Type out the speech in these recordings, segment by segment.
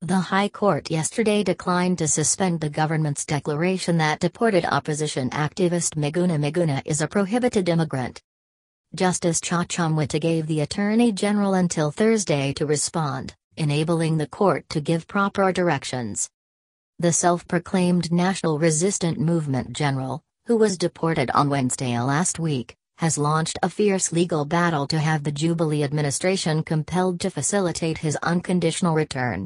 The High Court yesterday declined to suspend the government's declaration that deported opposition activist Miguna Miguna is a prohibited immigrant. Justice Chacha Mwita gave the Attorney General until Thursday to respond, enabling the court to give proper directions. The self-proclaimed National Resistant Movement general, who was deported on Wednesday last week, has launched a fierce legal battle to have the Jubilee administration compelled to facilitate his unconditional return.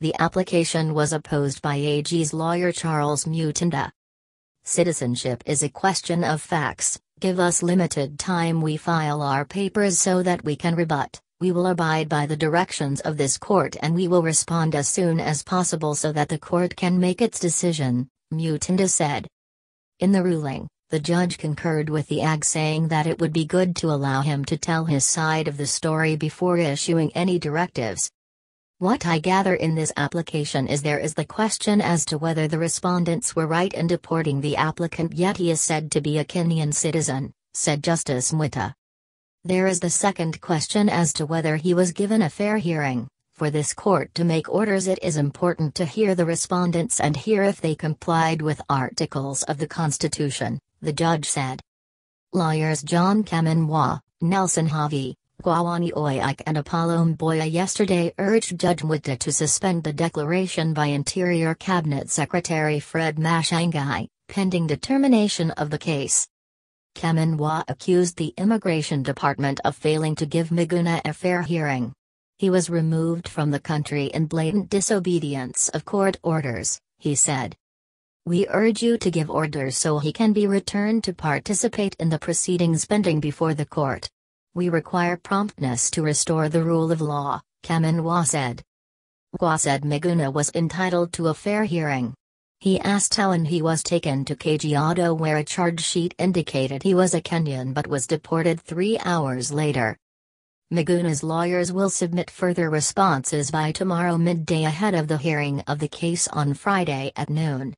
The application was opposed by AG's lawyer Charles Mutinda. Citizenship is a question of facts. Give us limited time. We file our papers so that we can rebut. We will abide by the directions of this court and we will respond as soon as possible so that the court can make its decision, Mutinda said. In the ruling, the judge concurred with the AG, saying that it would be good to allow him to tell his side of the story before issuing any directives. What I gather in this application is there is the question as to whether the respondents were right in deporting the applicant, yet he is said to be a Kenyan citizen, said Justice Mwita. There is the second question as to whether he was given a fair hearing. For this court to make orders, it is important to hear the respondents and hear if they complied with articles of the Constitution, the judge said. Lawyers John Kamenwa, Nelson Havi, Gwawani Oyak and Apollo Mboya yesterday urged Judge Mwita to suspend the declaration by Interior Cabinet Secretary Fred Mashangai, pending determination of the case. Kamenwa accused the Immigration Department of failing to give Miguna a fair hearing. He was removed from the country in blatant disobedience of court orders, he said. We urge you to give orders so he can be returned to participate in the proceedings pending before the court. We require promptness to restore the rule of law, Kamenwa said. Gwa said Miguna was entitled to a fair hearing. He asked how and he was taken to Kajiado, where a charge sheet indicated he was a Kenyan but was deported 3 hours later. Miguna's lawyers will submit further responses by tomorrow midday ahead of the hearing of the case on Friday at noon.